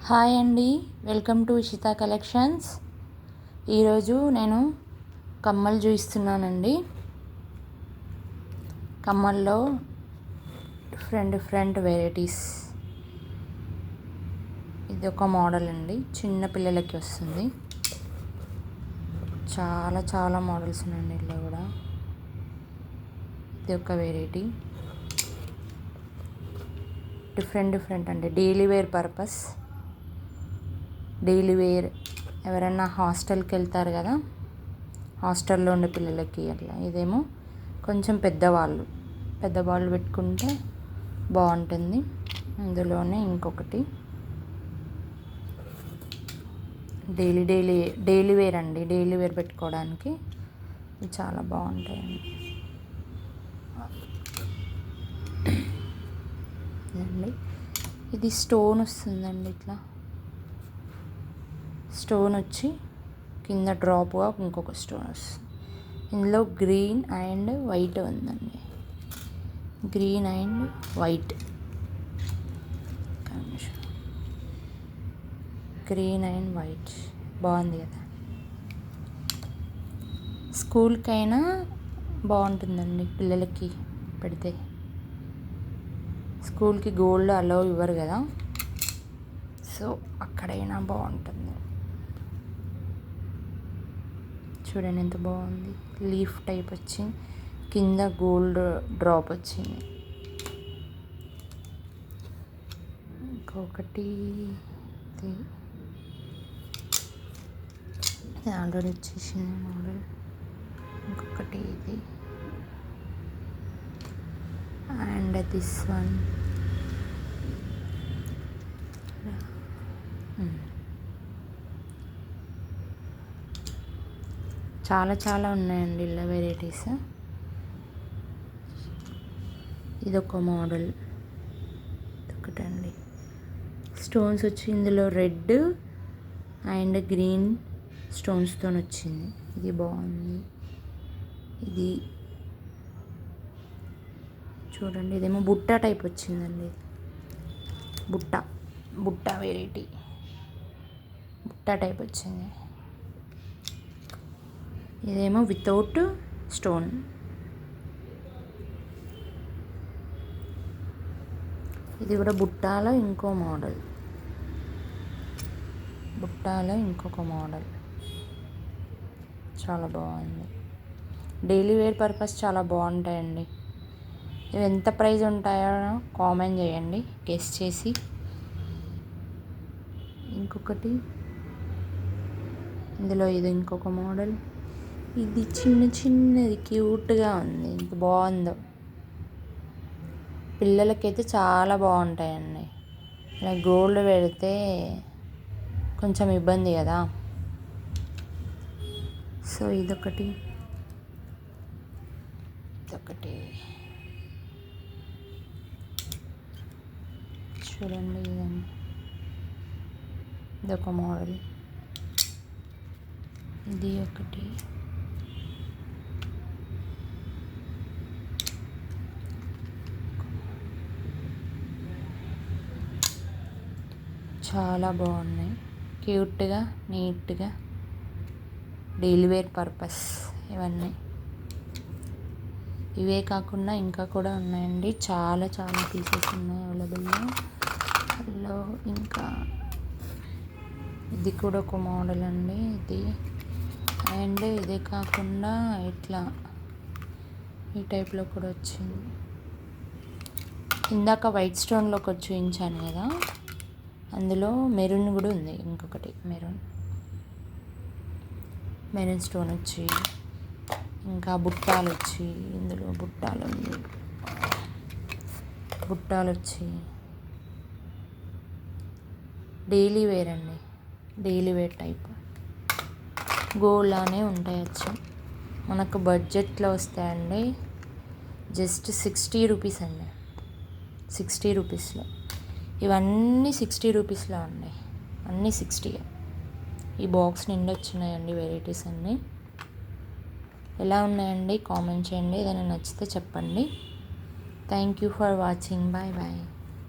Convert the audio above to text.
Hi అండి, welcome to Ishita collections. ఈరోజు నేను కమ్మలు చూపిస్తున్నానండి. కమ్మల్లో డిఫరెంట్ వెరైటీస్. ఇది ఒక మోడల్ అండి, చిన్న పిల్లలకి వస్తుంది. చాలా మోడల్స్ ఉన్నాయండి ఇలా కూడా. ఇది ఒక వెరైటీ, డిఫరెంట్ అండి. Daily wear purpose, daily wear ఎవరైనా హాస్టల్కి వెళ్తారు కదా, హాస్టల్లో ఉండే పిల్లలకి అట్లా. ఇదేమో కొంచెం పెద్దవాళ్ళు పెట్టుకుంటే బాగుంటుంది. అందులోనే ఇంకొకటి డైలీ వేర్ అండి. డైలీ వేర్ పెట్టుకోవడానికి చాలా బాగుంటాయండి. ఇది స్టోన్ వస్తుందండి, ఇట్లా స్టోన్ వచ్చి కింద డ్రాప్గా ఇంకొక స్టోన్ వస్తుంది. ఇందులో గ్రీన్ అండ్ వైట్ ఉందండి. గ్రీన్ అండ్ వైట్ బాగుంది కదా. స్కూల్కైనా బాగుంటుందండి పిల్లలకి పెడితే. స్కూల్కి గోల్డ్ అలో ఇవ్వరు కదా, సో అక్కడైనా బాగుంటుంది. చూడండి ఎంత బాగుంది. లీఫ్ టైప్ వచ్చింది, కింద గోల్డ్ డ్రాప్ వచ్చింది. ఇంకొకటి ఆల్రెడీ వచ్చేసింది మోడల్. ఇంకొకటి ఇది అండ్ దిస్ వన్. చాలా ఉన్నాయండి ఇలా వెరైటీస్. ఇదొక మోడల్, ఒకటండి. స్టోన్స్ వచ్చి ఇందులో రెడ్ అండ్ గ్రీన్ స్టోన్స్తో వచ్చింది. ఇది బాగుంది. ఇది చూడండి, ఇదేమో బుట్ట టైప్ వచ్చిందండి. బుట్ట వెరైటీ, బుట్ట టైప్ వచ్చింది. ఇదేమో వితౌట్ స్టోన్. ఇది కూడా బుట్టాలో ఇంకొక మోడల్. చాలా బాగుంది. డైలీ వేర్ పర్పస్ చాలా బాగుంటాయండి. ఇవి ఎంత ప్రైస్ ఉంటాయో కామెంట్ చేయండి, గెస్ చేసి. ఇంకొకటి ఇందులో ఇది ఇంకొక మోడల్. ఇది చిన్నది క్యూట్గా ఉంది. ఎంత బాగుందో. పిల్లలకైతే చాలా బాగుంటాయండి. ఇలా గోల్డ్ పెడితే కొంచెం ఇబ్బంది కదా, సో ఇదొకటి చూడండి. ఇదొక మోడల్. ఇది ఒకటి. చాలా బాగున్నాయి, క్యూట్గా, నీట్గా. డైలీ వేర్ పర్పస్ ఇవన్నీ. ఇవే కాకుండా ఇంకా కూడా ఉన్నాయండి. చాలా పీసెస్ ఉన్నాయి అవైలబుల్లో. అందులో ఇంకా ఇది కూడా ఒక మోడల్ అండి. ఇది అండ్ ఇదే కాకుండా ఇట్లా ఈ టైప్లో కూడా వచ్చింది. ఇందాక వైట్ స్టోన్లో ఒకటి చూపించాను కదా, అందులో మెరూన్ కూడా ఉంది. ఇంకొకటి మెరూన్ స్టోన్ వచ్చి, ఇంకా బుట్టాలు వచ్చి, ఇందులో బుట్టాలు వచ్చి డైలీ వేర్ అండి. డైలీ వేర్ టైప్ గోల్డ్లానే ఉంటాయి. వచ్చి మనకు బడ్జెట్లో వస్తాయండి. జస్ట్ 60 రూపీస్ అండి. 60 రూపీస్లో ఇవన్నీ 60 రూపీస్లో ఉన్నాయి. అన్నీ 60. ఈ బాక్స్ నిండా వచ్చినాయండి వెరైటీస్ అన్నీ. ఎలా ఉన్నాయండి కామెంట్ చేయండి. ఏదైనా నచ్చితే చెప్పండి. Thank you for watching. Bye.